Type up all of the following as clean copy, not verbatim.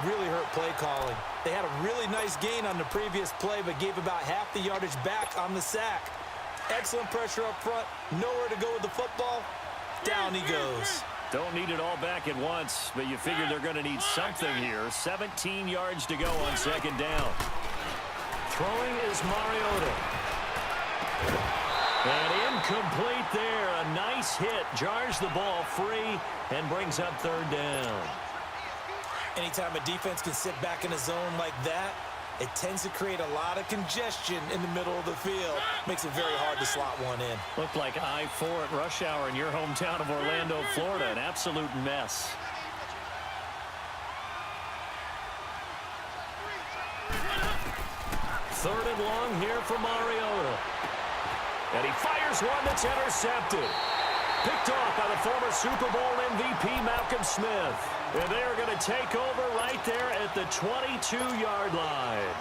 really hurt play calling. They had a really nice gain on the previous play, but gave about half the yardage back on the sack. Excellent pressure up front. Nowhere to go with the football. Down he goes. Don't need it all back at once, but you figure they're going to need something here. 17 yards to go on second down. Throwing is Mariota. And incomplete there. A nice hit. Jars the ball free and brings up third down. Anytime a defense can sit back in a zone like that, it tends to create a lot of congestion in the middle of the field. Makes it very hard to slot one in. Looked like I-4 at rush hour in your hometown of Orlando, Florida. An absolute mess. Third and long here for Mariota. And he fires one that's intercepted. Picked off by the former Super Bowl MVP, Malcolm Smith. And they are going to take over right there at the 22-yard line.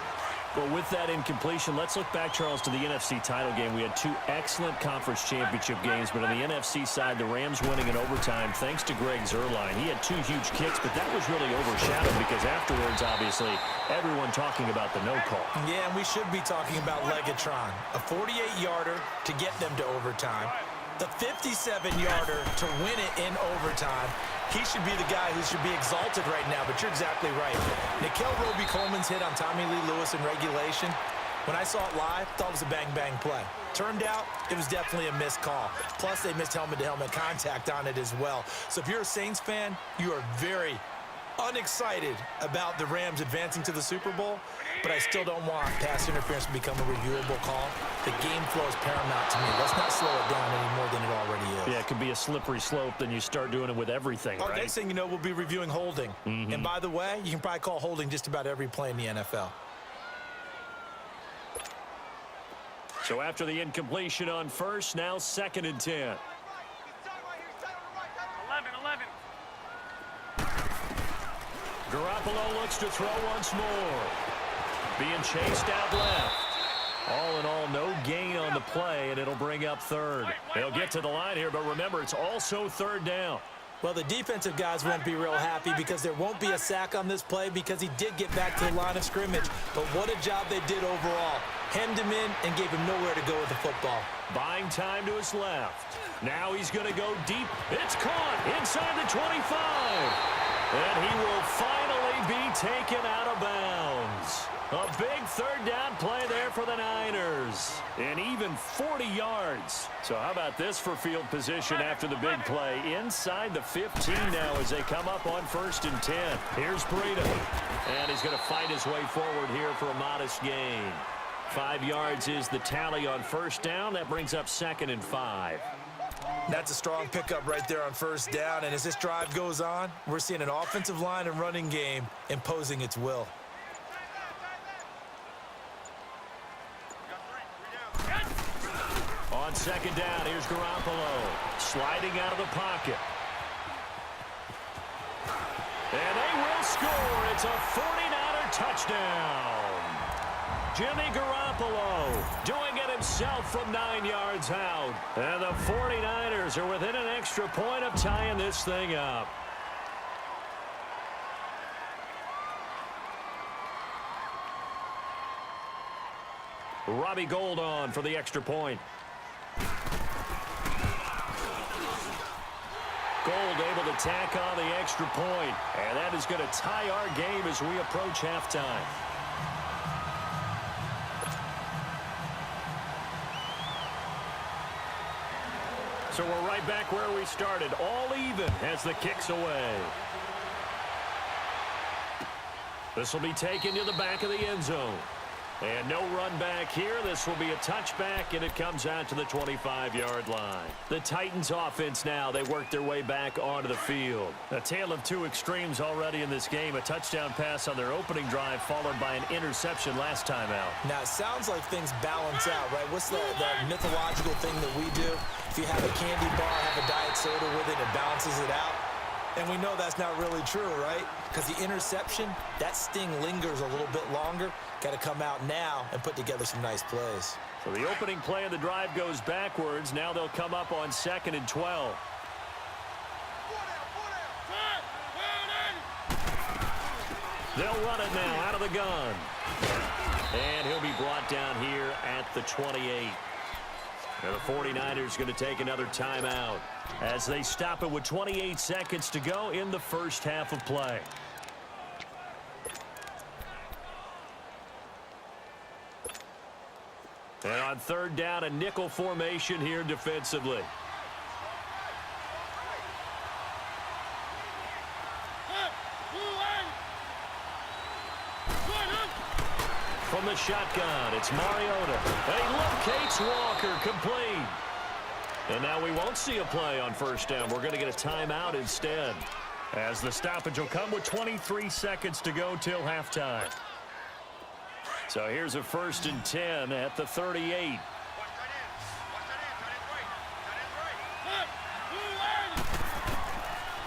Well, with that incompletion, let's look back, Charles, to the NFC title game. We had two excellent conference championship games, but on the NFC side, the Rams winning in overtime thanks to Greg Zuerlein. He had two huge kicks, but that was really overshadowed because afterwards, obviously, everyone talking about the no call. Yeah, and we should be talking about Legatron, a 48-yarder to get them to overtime. The 57-yarder to win it in overtime. He should be the guy who should be exalted right now, but you're exactly right. Nikel Roby-Coleman's hit on Tommy Lee Lewis in regulation, when I saw it live, thought it was a bang-bang play. Turned out, it was definitely a missed call. Plus, they missed helmet-to-helmet contact on it as well. So if you're a Saints fan, you are very unexcited about the Rams advancing to the Super Bowl, but I still don't want pass interference to become a reviewable call. The game flow is paramount to me. Let's not slow it down any more than it already is. Yeah, it could be a slippery slope, then you start doing it with everything, right? Next thing you know, we'll be reviewing holding. And by the way, you can probably call holding just about every play in the NFL. So after the incompletion on first, now second and 10. 11. Garoppolo looks to throw once more. Being chased out left. All in all, no gain on the play, and it'll bring up third. They'll get to the line here, but remember, it's also third down. Well, the defensive guys won't be real happy because there won't be a sack on this play because he did get back to the line of scrimmage. But what a job they did overall. Hemmed him in and gave him nowhere to go with the football. Buying time to his left. Now he's going to go deep. It's caught inside the 25. And he will finally be taken out of bounds. A big third down play there for the Niners. And even 40 yards. So how about this for field position after the big play? Inside the 15 now as they come up on 1st and 10. Here's Breida. And he's going to fight his way forward here for a modest gain. 5 yards is the tally on first down. That brings up 2nd and 5. That's a strong pickup right there on first down. And as this drive goes on, we're seeing an offensive line and running game imposing its will. On second down, here's Garoppolo. Sliding out of the pocket. And they will score. It's a 49er touchdown. Jimmy Garoppolo doing it himself from 9 yards out. And the 49ers are within an extra point of tying this thing up. Robbie Gould on for the extra point. Gould able to tack on the extra point. And that is going to tie our game as we approach halftime. So we're right back where we started. All even as the kick's away. This will be taken to the back of the end zone. And no run back here. This will be a touchback, and it comes out to the 25-yard line. The Titans offense now, they work their way back onto the field. A tale of two extremes already in this game. A touchdown pass on their opening drive, followed by an interception last time out. Now, it sounds like things balance out, right? What's that mythological thing that we do? If you have a candy bar, have a diet soda with it, it balances it out. And we know that's not really true, right? Because the interception, that sting lingers a little bit longer. Got to come out now and put together some nice plays. So the opening play of the drive goes backwards. Now they'll come up on 2nd and 12. They'll run it now out of the gun. And he'll be brought down here at the 28. Now the 49ers going to take another timeout as they stop it with 28 seconds to go in the first half of play. And on third down, a nickel formation here defensively. From the shotgun, it's Mariota. And he locates Walker, complete. And now we won't see a play on first down. We're going to get a timeout instead, as the stoppage will come with 23 seconds to go till halftime. So here's a 1st and 10 at the 38.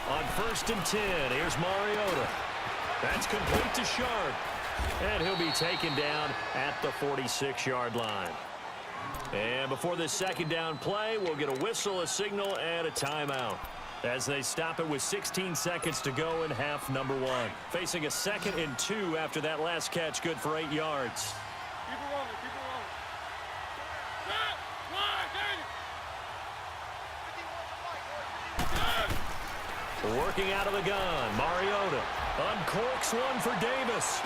On 1st and 10, here's Mariota. That's complete to Sharp. And he'll be taken down at the 46-yard line. And before this second down play, we'll get a whistle, a signal, and a timeout, as they stop it with 16 seconds to go in half number 1. Facing a 2nd and 2 after that last catch, good for 8 yards. Keep it rolling, keep it rolling. Working out of the gun, Mariota uncorks one for Davis.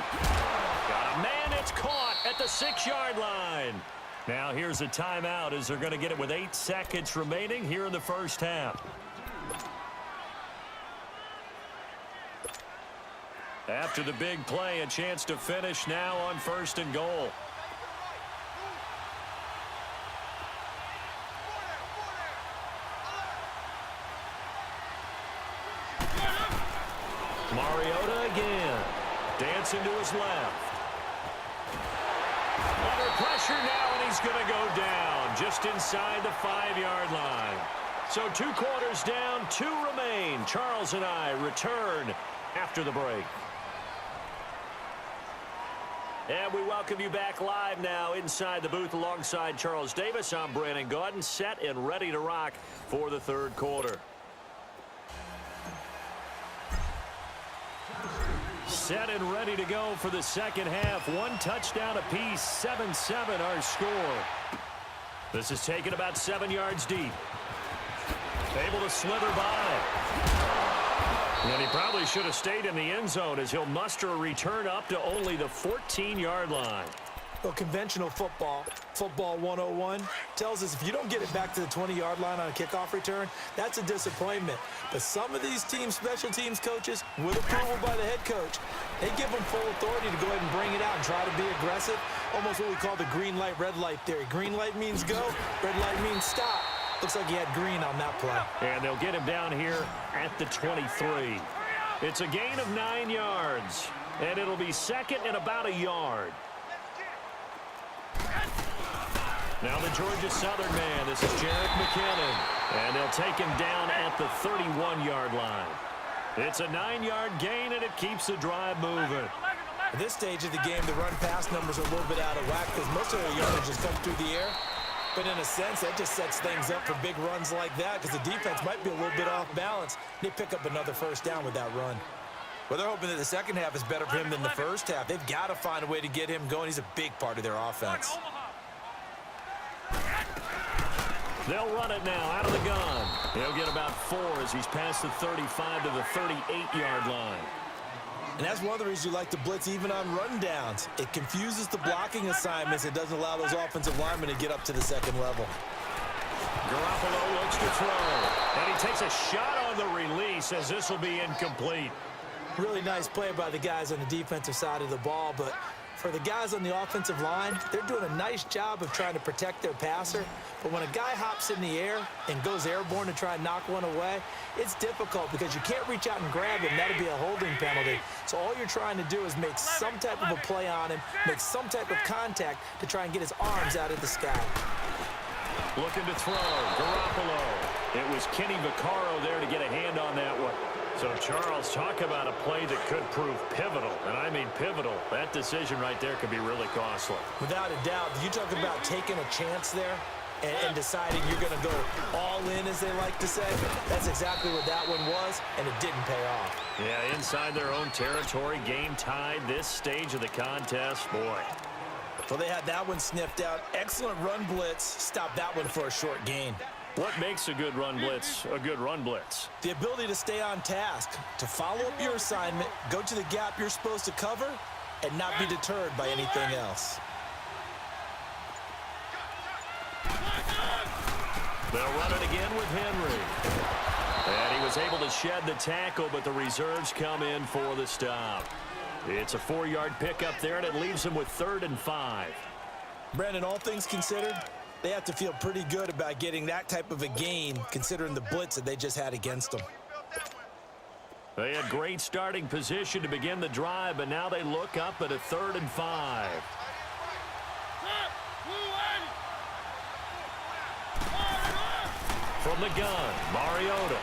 Got a man, it's caught at the 6-yard line. Now here's a timeout as they're going to get it with 8 seconds remaining here in the first half. After the big play, a chance to finish now on 1st and goal. Mariota again. Dancing to his left. Under pressure now, and he's going to go down just inside the 5-yard line. So 2 quarters down, 2 remain. Charles and I return after the break. And we welcome you back live now inside the booth alongside Charles Davis. I'm Brandon Gaudin, set and ready to rock for the 3rd quarter. Set and ready to go for the second half. 1 touchdown apiece, 7-7 our score. This is taken about 7 yards deep. Able to slither by. And he probably should have stayed in the end zone, as he'll muster a return up to only the 14-yard line. Well, conventional football 101, tells us if you don't get it back to the 20-yard line on a kickoff return, that's a disappointment. But some of these special teams coaches, with approval by the head coach, they give them full authority to go ahead and bring it out and try to be aggressive. Almost what we call the green light, red light theory. Green light means go, red light means stop. Looks like he had green on that play. And they'll get him down here at the 23. It's a gain of 9 yards, and it'll be 2nd and about a yard. Now the Georgia Southern man, this is Jerick McKinnon. And they'll take him down at the 31-yard line. It's a 9-yard gain, and it keeps the drive moving. At this stage of the game, the run-pass numbers are a little bit out of whack because most of their yardage has come through the air. But in a sense, that just sets things up for big runs like that because the defense might be a little bit off balance. They pick up another 1st down with that run. Well, they're hoping that the second half is better for him than the first half. They've got to find a way to get him going. He's a big part of their offense. They'll run it now out of the gun. He'll get about 4 as he's past the 35 to the 38-yard line. And that's one of the reasons you like to blitz even on run downs. It confuses the blocking assignments. It doesn't allow those offensive linemen to get up to the 2nd level. Garoppolo looks to throw. And he takes a shot on the release as this will be incomplete. Really nice play by the guys on the defensive side of the ball, but for the guys on the offensive line, they're doing a nice job of trying to protect their passer. But when a guy hops in the air and goes airborne to try and knock one away, it's difficult because you can't reach out and grab him. That'd be a holding penalty. So all you're trying to do is make some type of a play on him, make some type of contact to try and get his arms out of the sky. Looking to throw, Garoppolo. It was Kenny Vaccaro there to get a hand on that one. So, Charles, talk about a play that could prove pivotal, and I mean pivotal. That decision right there could be really costly. Without a doubt. You talk about taking a chance there. and deciding you're going to go all in, as they like to say. That's exactly what that one was, and it didn't pay off. Yeah, inside their own territory, game tied this stage of the contest. Boy. Well, they had that one sniffed out. Excellent run blitz. Stopped that one for a short gain. What makes a good run blitz a good run blitz? The ability to stay on task, to follow up your assignment, go to the gap you're supposed to cover, and not be deterred by anything else. They'll run it again with Henry. And he was able to shed the tackle, but the reserves come in for the stop. It's a 4-yard pickup there, and it leaves them with 3rd and 5. Brandon, all things considered, they have to feel pretty good about getting that type of a gain, considering the blitz that they just had against them. They had great starting position to begin the drive, but now they look up at a 3rd and 5. From the gun, Mariota.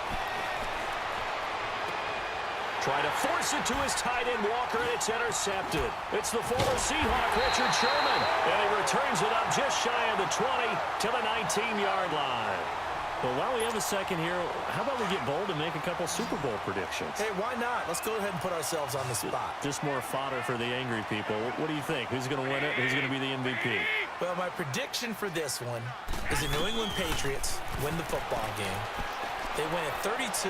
Try to force it to his tight end, Walker, and it's intercepted. It's the former Seahawk, Richard Sherman, and he returns it up just shy of the 20 to the 19-yard line. Well, while we have a second here, how about we get bold and make a couple Super Bowl predictions? Hey, why not? Let's go ahead and put ourselves on the spot. Just more fodder for the angry people. What do you think? Who's going to win it? Who's going to be the MVP? Well, my prediction for this one is the New England Patriots win the football game. They win it 32-30.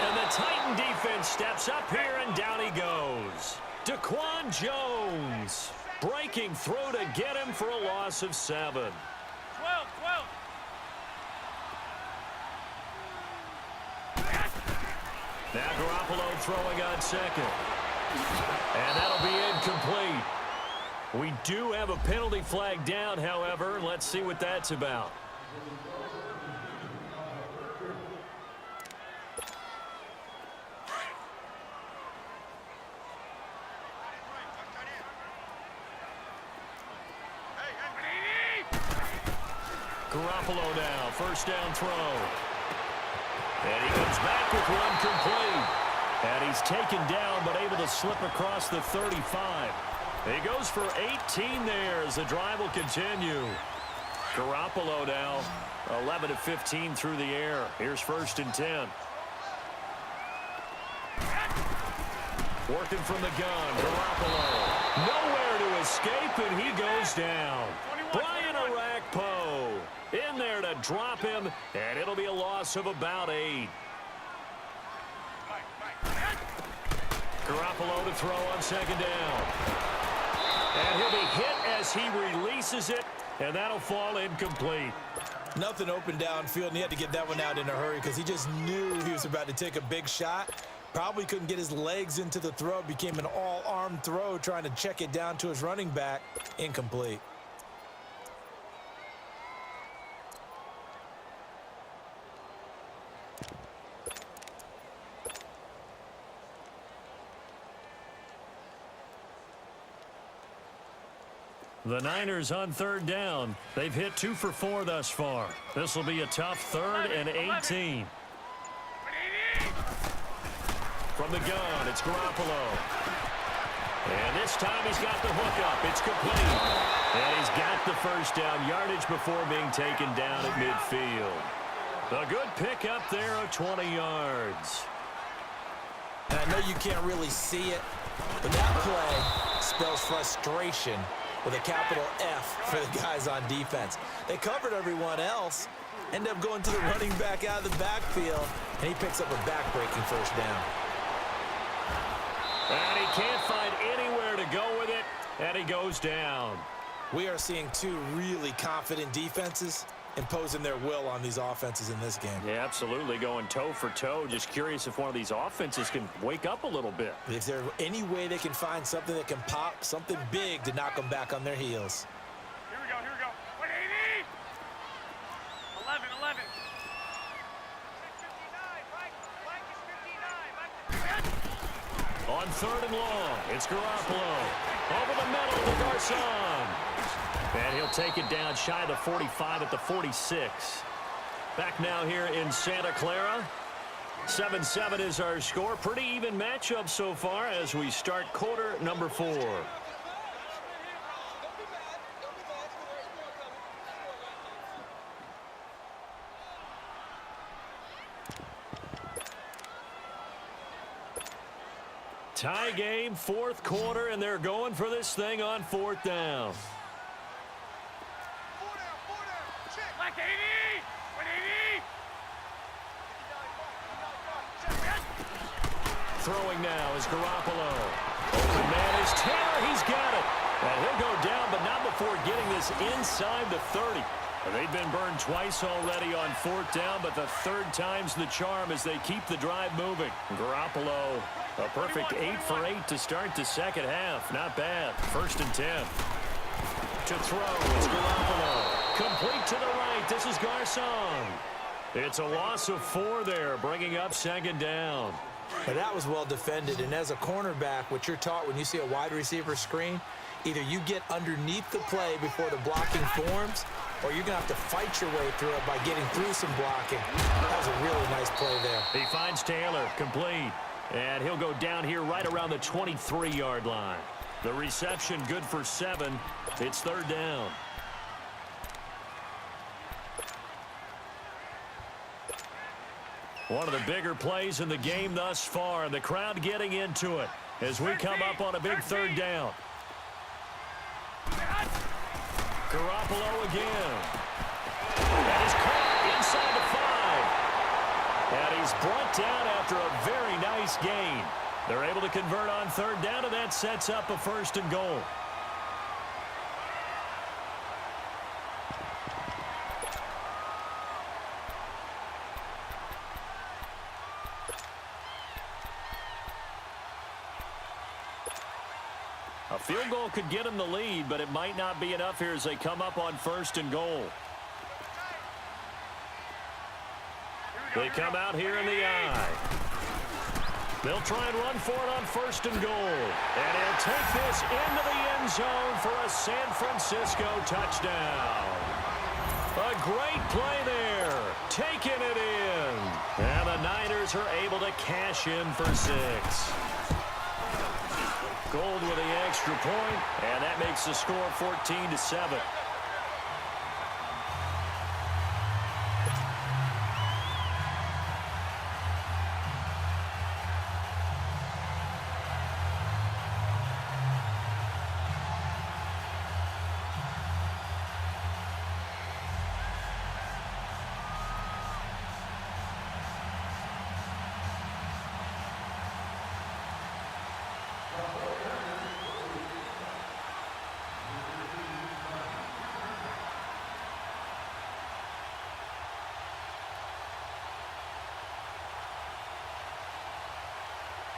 And the Titan defense steps up here, and down he goes. Daquan Jones breaking through to get him for a loss of 7. 12. Now Garoppolo throwing on second. And that'll be incomplete. We do have a penalty flag down, however. Let's see what that's about. Garoppolo now, first down throw. And he comes back with one complete. And he's taken down, but able to slip across the 35. He goes for 18 there as the drive will continue. Garoppolo now, 11 of 15 through the air. Here's 1st and 10. Working from the gun, Garoppolo. Nowhere to escape, and he goes down. Brian Orakpo in there to drop him, and it'll be a loss of about 8. Garoppolo to throw on 2nd down. And he'll be hit as he releases it, and that'll fall incomplete. Nothing open downfield, and he had to get that one out in a hurry because he just knew he was about to take a big shot. Probably couldn't get his legs into the throw. Became an all-arm throw, trying to check it down to his running back. Incomplete. The Niners on 3rd down. They've hit 2 for 4 thus far. This will be a tough 3rd and 18. From the gun, it's Garoppolo. And this time he's got the hook up. It's complete. And he's got the first down yardage before being taken down at midfield. A good pickup there of 20 yards. And I know you can't really see it, but that play spells frustration with a capital F for the guys on defense. They covered everyone else, end up going to the running back out of the backfield, and he picks up a back-breaking first down. And he can't find anywhere to go with it, and he goes down. We are seeing 2 really confident defenses imposing their will on these offenses in this game. Yeah, absolutely, going toe for toe. Just curious if one of these offenses can wake up a little bit. Is there any way they can find something that can pop, something big to knock them back on their heels? Here we go. 180. 11. On 3rd and long, it's Garoppolo. Over the middle to Garcon. And he'll take it down shy of the 45 at the 46. Back now here in Santa Clara. 7-7 is our score. Pretty even matchup so far as we start quarter number 4. Tie game, fourth quarter, and they're going for this thing on fourth down. Like 80! 180! Throwing now is Garoppolo. Open man is Taylor. He's got it. And he'll go down, but not before getting this inside the 30. They've been burned twice already on fourth down, but the third time's the charm as they keep the drive moving. Garoppolo, a perfect 8 for 8 to start the second half. Not bad. 1st and 10. To throw, it's Garoppolo. Complete to the right. This is Garcon. It's a loss of 4 there, bringing up 2nd down. But that was well defended, and as a cornerback, what you're taught when you see a wide receiver screen, either you get underneath the play before the blocking forms, or you're going to have to fight your way through it by getting through some blocking. That was a really nice play there. He finds Taylor, complete. And he'll go down here right around the 23-yard line. The reception good for 7. It's 3rd down. One of the bigger plays in the game thus far. The crowd getting into it as we come up on a big 3rd down. Garoppolo again. And he's caught inside the 5. And he's brought down after a very nice gain. They're able to convert on 3rd down, and that sets up a 1st and goal. A field goal could get them the lead, but it might not be enough here as they come up on 1st and goal. They come out here in the eye. They'll try and run for it on 1st and goal. And he'll take this into the end zone for a San Francisco touchdown. A great play there. Taking it in. And the Niners are able to cash in for 6. Gold with the extra point, and that makes the score 14-7.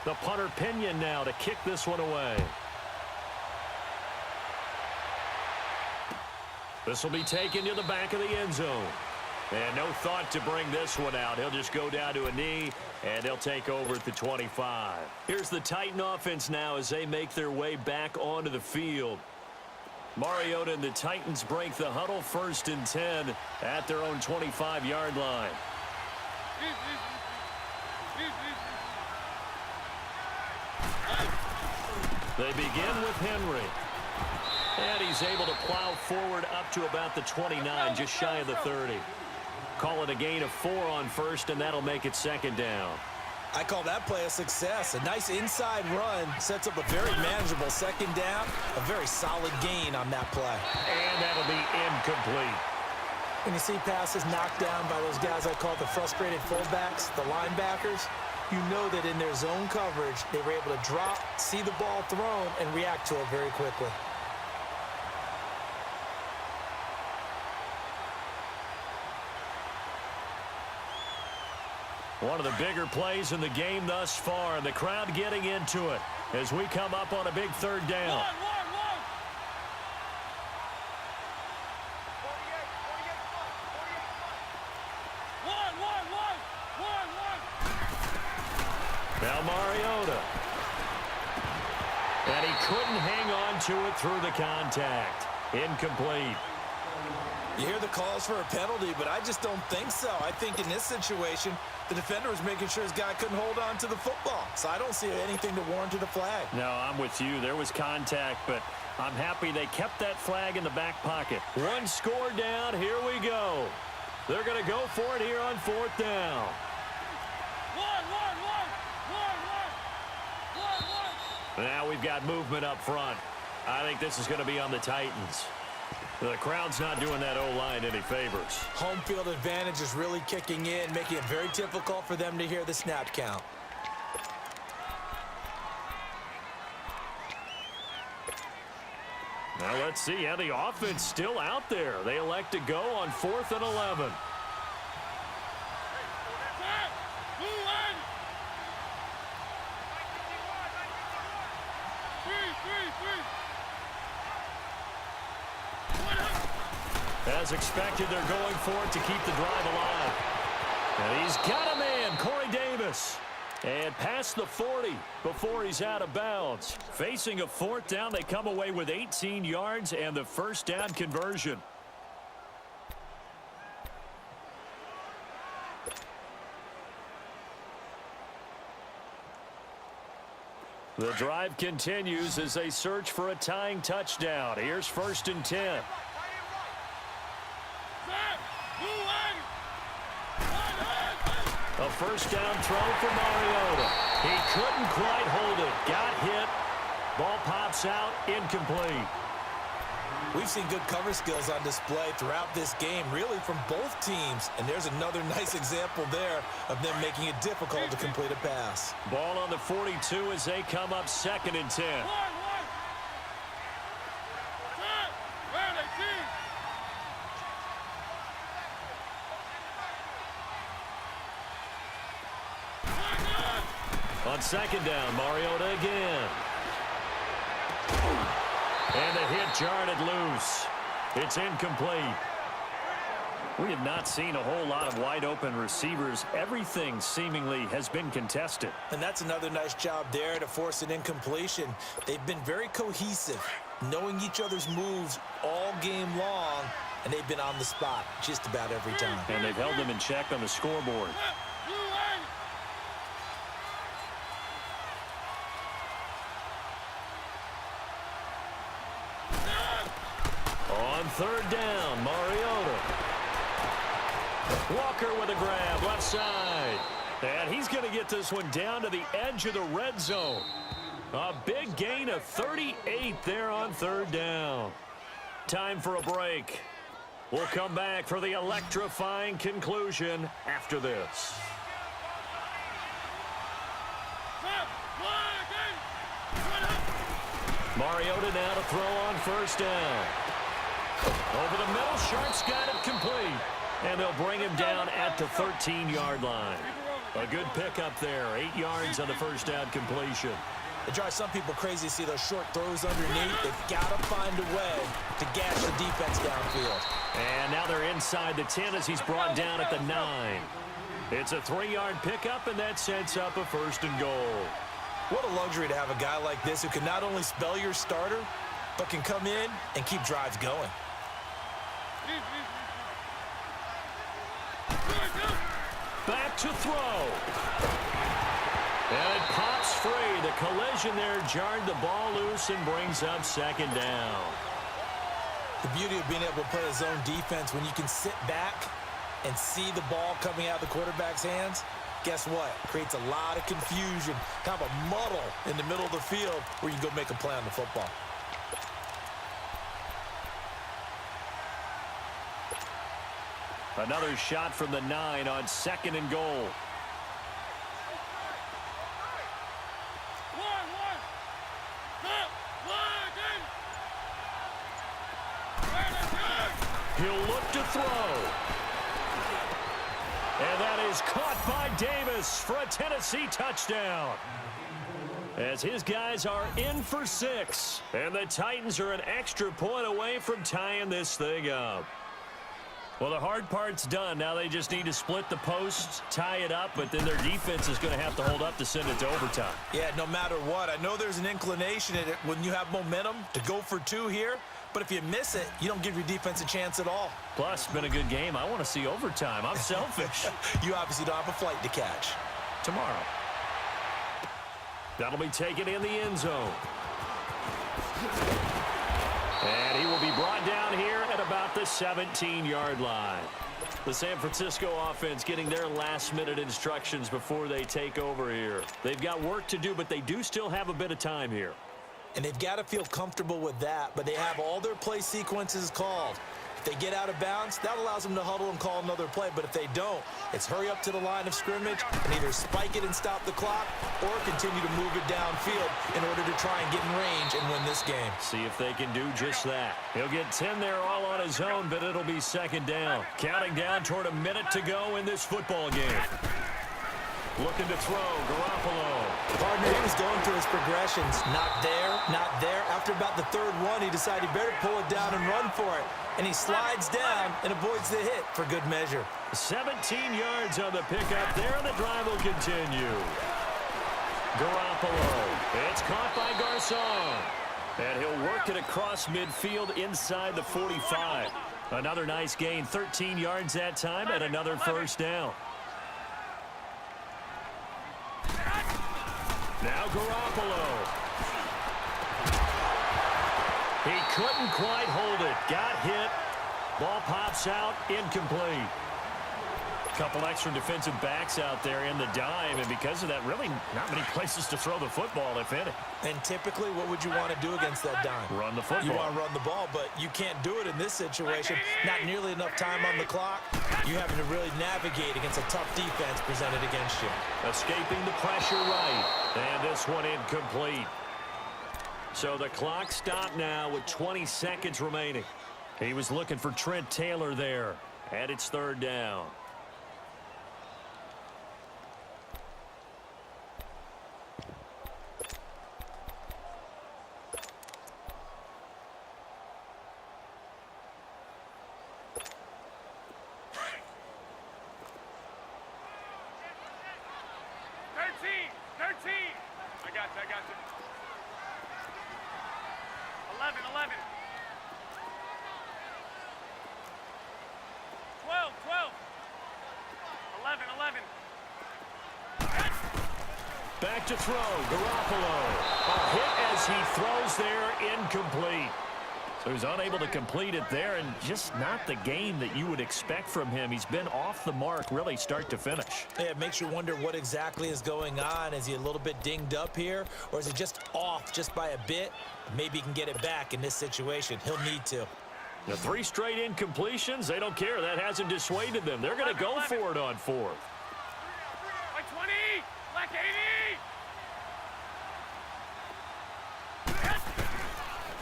The punter Pinion now to kick this one away. This will be taken to the back of the end zone. And no thought to bring this one out. He'll just go down to a knee, and they'll take over at the 25. Here's the Titan offense now as they make their way back onto the field. Mariota and the Titans break the huddle, 1st and 10 at their own 25-yard line. They begin with Henry. And he's able to plow forward up to about the 29, just shy of the 30. Call it a gain of 4 on 1st, and that'll make it 2nd down. I call that play a success. A nice inside run sets up a very manageable 2nd down. A very solid gain on that play. And that'll be incomplete. When you see passes knocked down by those guys I call the frustrated fullbacks, the linebackers, you know that in their zone coverage, they were able to drop, see the ball thrown, and react to it very quickly. One of the bigger plays in the game thus far, and the crowd getting into it as we come up on a big 3rd down. Now Mariota. And he couldn't hang on to it through the contact. Incomplete. You hear the calls for a penalty, but I just don't think so. I think in this situation, the defender was making sure his guy couldn't hold on to the football. So I don't see anything to warrant the flag. No, I'm with you. There was contact, but I'm happy they kept that flag in the back pocket. 1 score down. Here we go. They're going to go for it here on 4th down. Now we've got movement up front. I think this is going to be on the Titans. The crowd's not doing that O-line any favors. Home field advantage is really kicking in, making it very difficult for them to hear the snap count. Now let's see how the offense still out there. They elect to go on 4th and 11. As expected, they're going for it to keep the drive alive. And he's got a man, Corey Davis. And past the 40 before he's out of bounds. Facing a 4th down, they come away with 18 yards and the first down conversion. The drive continues as they search for a tying touchdown. Here's 1st and 10. A first down throw for Mariota. He couldn't quite hold it. Got hit. Ball pops out. Incomplete. We've seen good cover skills on display throughout this game, really from both teams. And there's another nice example there of them making it difficult to complete a pass. Ball on the 42 as they come up 2nd and 10. On 2nd down, Mariota again. And the hit jarred it loose. It's incomplete. We have not seen a whole lot of wide-open receivers. Everything seemingly has been contested. And that's another nice job there to force an incompletion. They've been very cohesive, knowing each other's moves all game long, and they've been on the spot just about every time. And they've held them in check on the scoreboard. On 3rd down, Mariota. Walker with a grab, left side. And he's going to get this one down to the edge of the red zone. A big gain of 38 there on 3rd down. Time for a break. We'll come back for the electrifying conclusion after this. Mariota now to throw on 1st down. Over the middle, Sharks got it complete. And they'll bring him down at the 13-yard line. A good pickup there, 8 yards on the first down completion. It drives some people crazy to see those short throws underneath. They've got to find a way to gash the defense downfield. And now they're inside the 10 as he's brought down at the 9. It's a 3-yard pickup, and that sets up a 1st and goal. What a luxury to have a guy like this who can not only spell your starter, but can come in and keep drives going. Back to throw. And it pops free. The collision there jarred the ball loose and brings up 2nd down. The beauty of being able to play a zone defense when you can sit back and see the ball coming out of the quarterback's hands, guess what? Creates a lot of confusion, kind of a muddle in the middle of the field where you can go make a play on the football. Another shot from the 9 on 2nd and goal. He'll look to throw. And that is caught by Davis for a Tennessee touchdown. As his guys are in for 6. And the Titans are an extra point away from tying this thing up. Well, the hard part's done. Now they just need to split the posts, tie it up, but then their defense is going to have to hold up to send it to overtime. Yeah, no matter what. I know there's an inclination in it when you have momentum to go for 2 here, but if you miss it, you don't give your defense a chance at all. Plus, it's been a good game. I want to see overtime. I'm selfish. You obviously don't have a flight to catch. Tomorrow. That'll be taken in the end zone. And he will be brought down here at about the 17-yard line. The San Francisco offense getting their last-minute instructions before they take over here. They've got work to do, but they do still have a bit of time here. And they've got to feel comfortable with that, but they have all their play sequences called. If they get out of bounds, that allows them to huddle and call another play. But if they don't, it's hurry up to the line of scrimmage and either spike it and stop the clock or continue to move it downfield in order to try and get in range and win this game. See if they can do just that. He'll get 10 there all on his own, but it'll be second down. Counting down toward a minute to go in this football game. Looking to throw, Garoppolo. Partner, he was going through his progressions. Not there, not there. After about the third one, he decided he better pull it down and run for it. And he slides down and avoids the hit for good measure. 17 yards on the pickup there, and the drive will continue. Garoppolo. It's caught by Garcon. And he'll work it across midfield inside the 45. Another nice gain, 13 yards that time, and another first down. Now Garoppolo. He couldn't quite hold it. Got hit. Ball pops out. Incomplete. A couple extra defensive backs out there in the dime, and because of that, really not many places to throw the football, if any. And typically, what would you want to do against that dime? Run the football. You want to run the ball, but you can't do it in this situation. Not nearly enough time on the clock. You having to really navigate against a tough defense presented against you. Escaping the pressure right. And this one incomplete. So the clock stopped now with 20 seconds remaining. He was looking for Trent Taylor there. And it's third down. I got you. 11, 11. 12, 12. 11, 11. Back to throw, Garoppolo. A hit as he throws there, incomplete. So he's unable to complete it there, and just not the game that you would expect from him. He's been off the mark, really, start to finish. Yeah, it makes you wonder what exactly is going on. Is he a little bit dinged up here, or is it just off just by a bit? Maybe he can get it back in this situation. He'll need to. The 3 straight incompletions, they don't care. That hasn't dissuaded them. They're going to go for it on 4th. Like 20, like 80.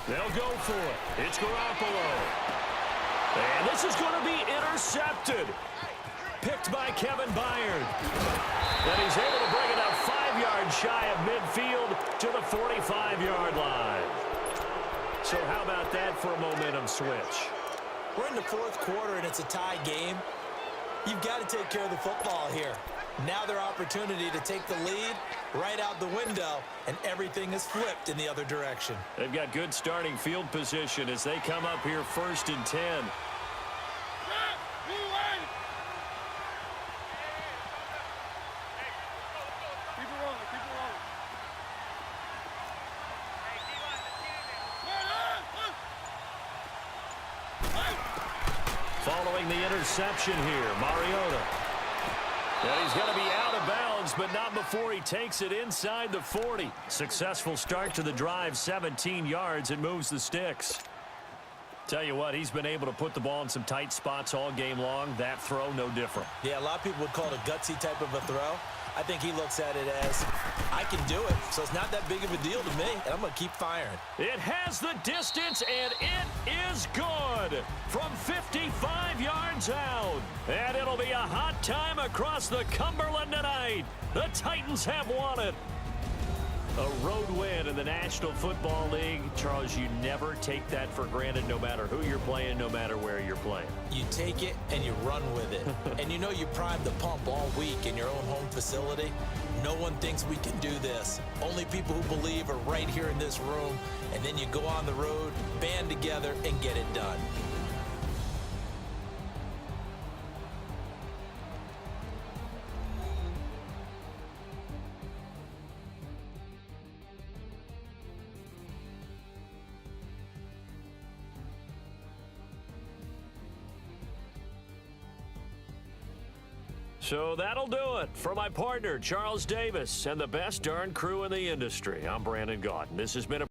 They'll go for it. It's Garoppolo. And this is going to be intercepted. Picked by Kevin Byard. And he's able to bring it up 5 yards shy of midfield to the 45-yard line. So how about that for a momentum switch? We're in the 4th quarter, and it's a tie game. You've got to take care of the football here. Now their opportunity to take the lead right out the window, and everything is flipped in the other direction. They've got good starting field position as they come up here 1st and 10. Following the interception here, Mariota. And he's going to be out of bounds, but not before he takes it inside the 40. Successful start to the drive, 17 yards, and moves the sticks. Tell you what, he's been able to put the ball in some tight spots all game long. That throw, no different. Yeah, a lot of people would call it a gutsy type of a throw. I think he looks at it as, I can do it, so it's not that big of a deal to me, and I'm going to keep firing. It has the distance, and it is good from 55 yards out. And it'll be a hot time across the Cumberland tonight. The Titans have won it. A road win in the National Football League. Charles, you never take that for granted, no matter who you're playing, no matter where you're playing. You take it and you run with it. And you know you primed the pump all week in your own home facility. No one thinks we can do this. Only people who believe are right here in this room. And then you go on the road, band together, and get it done. So that'll do it. For my partner, Charles Davis, and the best darn crew in the industry, I'm Brandon Gaudin. This has been a